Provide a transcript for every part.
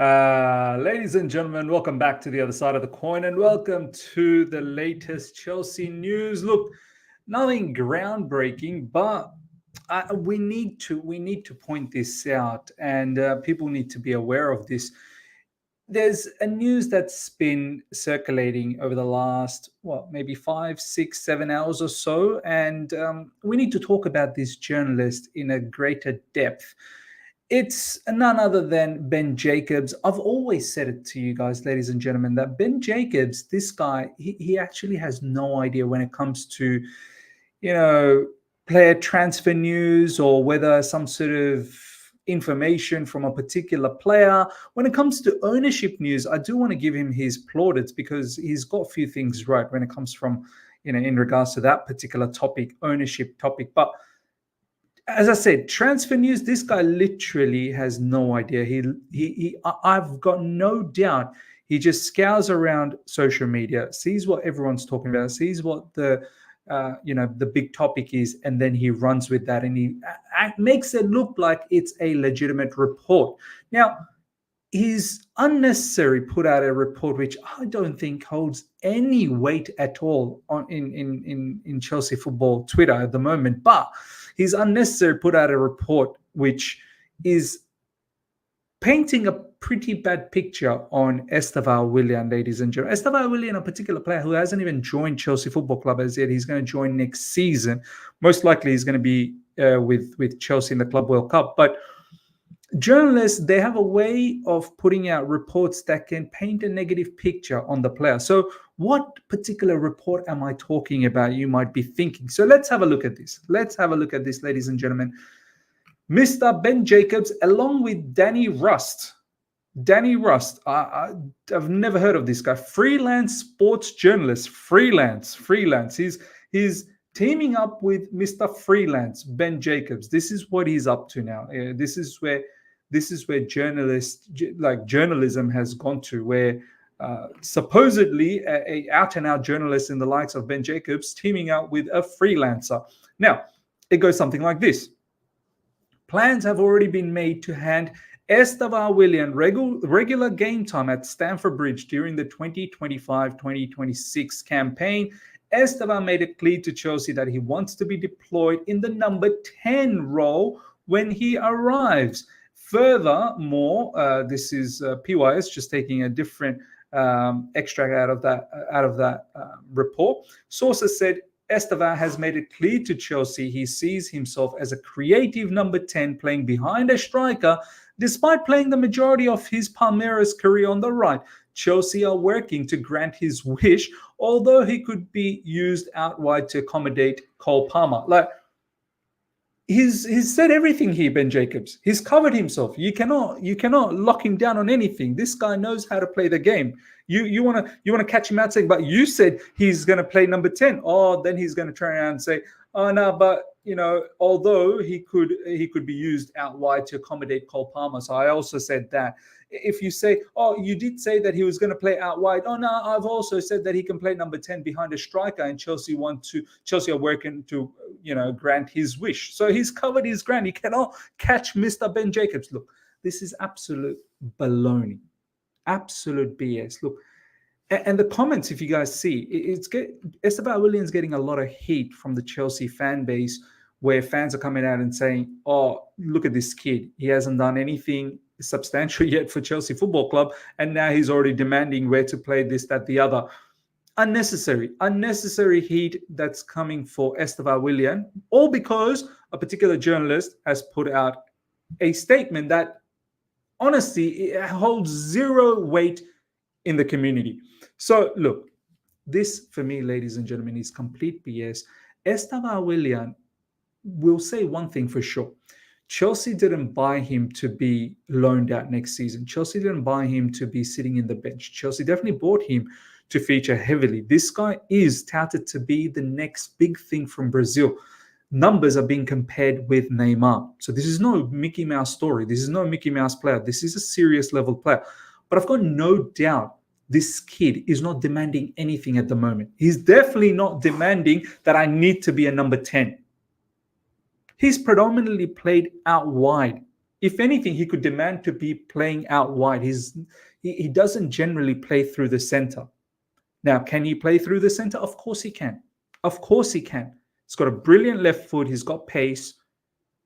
Ladies and gentlemen, welcome back to the other side of the coin and welcome to the latest Chelsea news. Look, nothing groundbreaking, but we need to point this out, and people need to be aware of this. There's a news that's been circulating over the last, maybe 5, 6, 7 hours or so, and we need to talk about this journalist in a greater depth. It's none other than Ben Jacobs. I've always said it to you guys, ladies and gentlemen, that Ben Jacobs, this guy, he actually has no idea when it comes to, player transfer news or whether some sort of information from a particular player. When it comes to ownership news, I do want to give him his plaudits because he's got a few things right when it comes from, in regards to that particular topic, ownership topic. But as I said, transfer news, this guy literally has no idea. I've got no doubt he just scours around social media, sees what everyone's talking about, sees what the big topic is, and then he runs with that and he makes it look like it's a legitimate report. Now, he's unnecessary put out a report which I don't think holds any weight at all in Chelsea football Twitter at the moment, but he's unnecessary put out a report which is painting a pretty bad picture on Estevao Willian, ladies and gentlemen. Estevao Willian, a particular player who hasn't even joined Chelsea Football Club as yet. He's going to join next season. Most likely he's going to be with Chelsea in the Club World Cup. But journalists, they have a way of putting out reports that can paint a negative picture on the player. So what particular report am I talking about, you might be thinking. So let's have a look at this. Let's have a look at this, ladies and gentlemen. Mr. Ben Jacobs, along with Danny Rust. Danny Rust, I've never heard of this guy. Freelance sports journalist. Freelance. He's teaming up with Mr. Freelance, Ben Jacobs. This is what he's up to now. This is where journalism has gone to, where supposedly a out-and-out journalist in the likes of Ben Jacobs teaming up with a freelancer. Now, it goes something like this. Plans have already been made to hand Estevao Willian regular game time at Stamford Bridge during the 2025-2026 campaign. Estevao made it clear to Chelsea that he wants to be deployed in the number 10 role when he arrives. Furthermore, this is PYS just taking a different extract out of that report. Sources said Estevao has made it clear to Chelsea he sees himself as a creative number 10 playing behind a striker. Despite playing the majority of his Palmeiras career on the right, Chelsea are working to grant his wish, although he could be used out wide to accommodate Cole Palmer. He's said everything here, Ben Jacobs. He's covered himself. You cannot lock him down on anything. This guy knows how to play the game. You wanna catch him out saying, but you said he's gonna play number 10. Oh, then he's gonna turn around and say, oh no, but although he could be used out wide to accommodate Cole Palmer. So I also said that. If you say, oh, you did say that he was going to play out wide. Oh no, I've also said that he can play number 10 behind a striker, and Chelsea are working to grant his wish. So he's covered his ground. He cannot catch Mr. Ben Jacobs. Look, this is absolute baloney, absolute BS. Look, and the comments, if you guys see, Estevao Willian's getting a lot of heat from the Chelsea fan base, where fans are coming out and saying, oh, look at this kid. He hasn't done anything substantial yet for Chelsea Football Club, and now he's already demanding where to play, this, that, the other. Unnecessary heat that's coming for Estevao Willian, all because a particular journalist has put out a statement that, honestly, it holds zero weight in the community. So look, this for me, ladies and gentlemen, is complete BS. Estevao Willian will say one thing for sure. Chelsea didn't buy him to be loaned out next season. Chelsea didn't buy him to be sitting in the bench. Chelsea definitely bought him to feature heavily. This guy is touted to be the next big thing from Brazil. Numbers are being compared with Neymar. So this is no Mickey Mouse story. This is no Mickey Mouse player. This is a serious level player. But I've got no doubt this kid is not demanding anything at the moment. He's definitely not demanding that I need to be a number 10. He's predominantly played out wide If anything, he could demand to be playing out wide. He doesn't generally play through the center. Now, can he play through the center? Of course he can. Of course he can. He's got a brilliant left foot. He's got pace.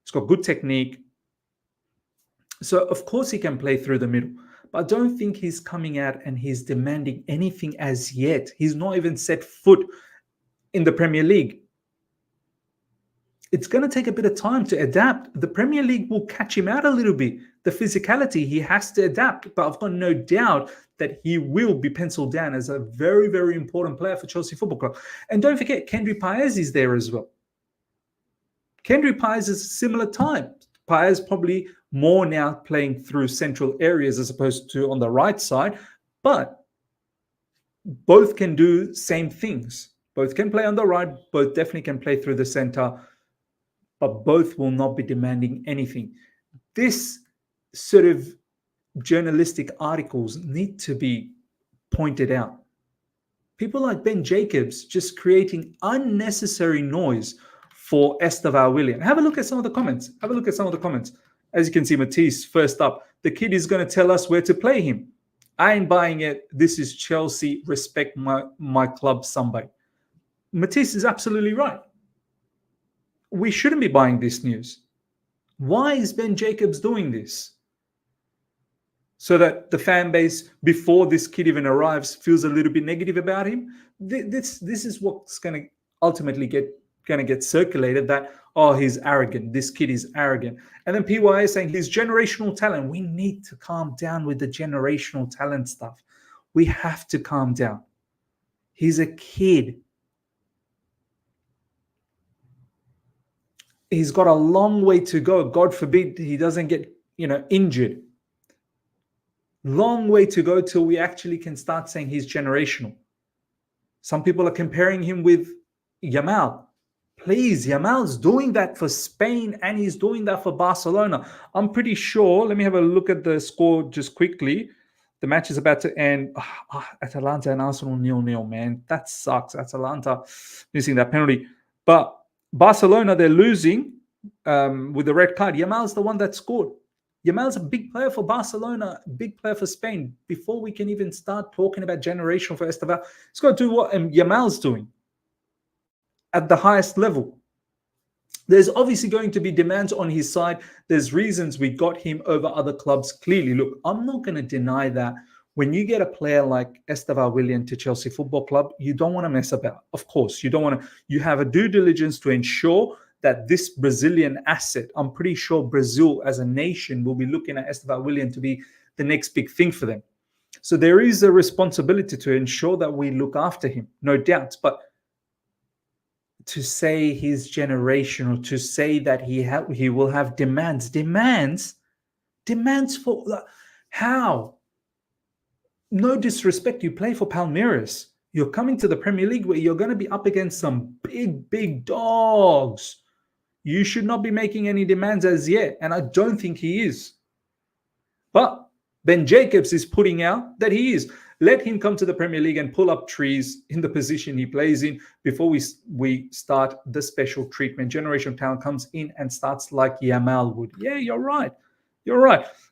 He's got good technique. So, of course, he can play through the middle. But I don't think he's coming out and he's demanding anything as yet. He's not even set foot in the Premier League. It's going to take a bit of time to adapt. The Premier League will catch him out a little bit. The physicality, he has to adapt. But I've got no doubt that he will be penciled down as a very, very important player for Chelsea Football Club. And don't forget, Kendry Paez is there as well. Kendry Paez is a similar type. Paez probably more now playing through central areas as opposed to on the right side. But both can do same things. Both can play on the right. Both definitely can play through the center. But both will not be demanding anything. This sort of journalistic articles need to be pointed out. People like Ben Jacobs just creating unnecessary noise for Estevao Willian. Have a look at some of the comments. As you can see, Matisse, first up, the kid is going to tell us where to play him. I ain't buying it. This is Chelsea. Respect my club, somebody. Matisse is absolutely right. We shouldn't be buying this news. Why is Ben Jacobs doing this? So that the fan base, before this kid even arrives, feels a little bit negative about him? This is what's going to ultimately get circulated, that, oh, he's arrogant. This kid is arrogant. And then PYA is saying he's generational talent. We need to calm down with the generational talent stuff. We have to calm down. He's a kid. He's got a long way to go. God forbid he doesn't get, injured. Long way to go till we actually can start saying he's generational. Some people are comparing him with Yamal. Please, Yamal's doing that for Spain and he's doing that for Barcelona. I'm pretty sure. Let me have a look at the score just quickly. The match is about to end. Atalanta and Arsenal 0-0, man. That sucks. Atalanta missing that penalty. But Barcelona, they're losing with the red card. Yamal's the one that scored. Yamal's a big player for Barcelona, big player for Spain. Before we can even start talking about generation for Estevao, he's got to do what Yamal's doing at the highest level. There's obviously going to be demands on his side. There's reasons we got him over other clubs. Clearly, look, I'm not going to deny that when you get a player like Estevao Willian to Chelsea Football Club, you don't want to mess about. Of course, you don't want to. You have a due diligence to ensure that this Brazilian asset, I'm pretty sure Brazil as a nation will be looking at Estevao Willian to be the next big thing for them. So there is a responsibility to ensure that we look after him, no doubt. But to say he's generational, to say that he will have demands for how? No disrespect, you play for Palmeiras. You're coming to the Premier League where you're going to be up against some big dogs. You should not be making any demands as yet, and I don't think he is. But Ben Jacobs is putting out that he is. Let him come to the Premier League and pull up trees in the position he plays in before we start the special treatment. Generational talent comes in and starts like Yamal would. Yeah, you're right.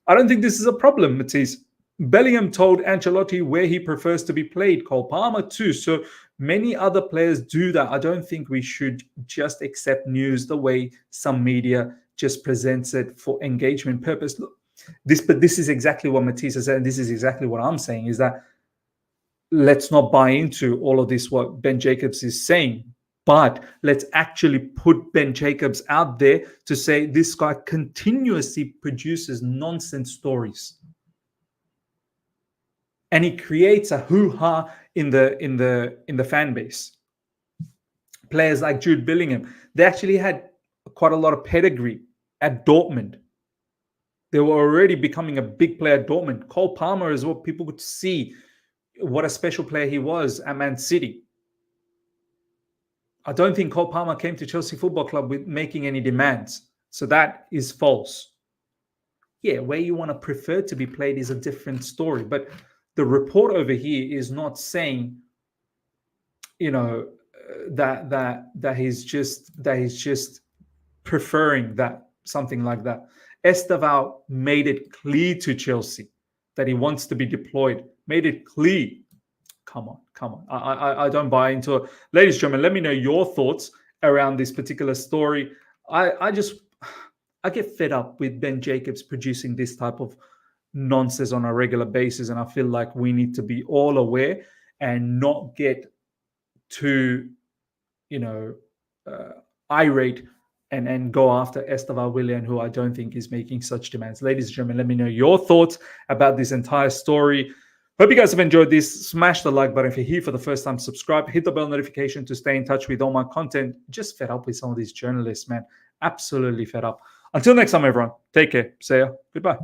I don't think this is a problem, Matisse. Bellingham told Ancelotti where he prefers to be played. Cole Palmer too. So many other players do that. I don't think we should just accept news the way some media just presents it for engagement purpose. Look, this is exactly what Matisse said, and this is exactly what I'm saying, is that let's not buy into all of this, what Ben Jacobs is saying, but let's actually put Ben Jacobs out there to say this guy continuously produces nonsense stories. And he creates a hoo-ha in the fan base. Players like Jude Bellingham, they actually had quite a lot of pedigree at Dortmund. They were already becoming a big player at Dortmund. Cole Palmer is what people could see what a special player he was at Man City. I don't think Cole Palmer came to Chelsea Football Club with making any demands. So that is false. Yeah, where you want to prefer to be played is a different story. But the report over here is not saying, that he's just preferring that, something like that. Estevao made it clear to Chelsea that he wants to be deployed. Made it clear. Come on. I don't buy into it. Ladies and gentlemen, let me know your thoughts around this particular story. I get fed up with Ben Jacobs producing this type of nonsense on a regular basis, and I feel like we need to be all aware and not get too, irate and go after Estevao Willian, who I don't think is making such demands. Ladies and gentlemen, let me know your thoughts about this entire story. Hope you guys have enjoyed this. Smash the like button if you're here for the first time. Subscribe, hit the bell notification to stay in touch with all my content. Just fed up with some of these journalists, man. Absolutely fed up. Until next time, everyone. Take care. See ya. Goodbye.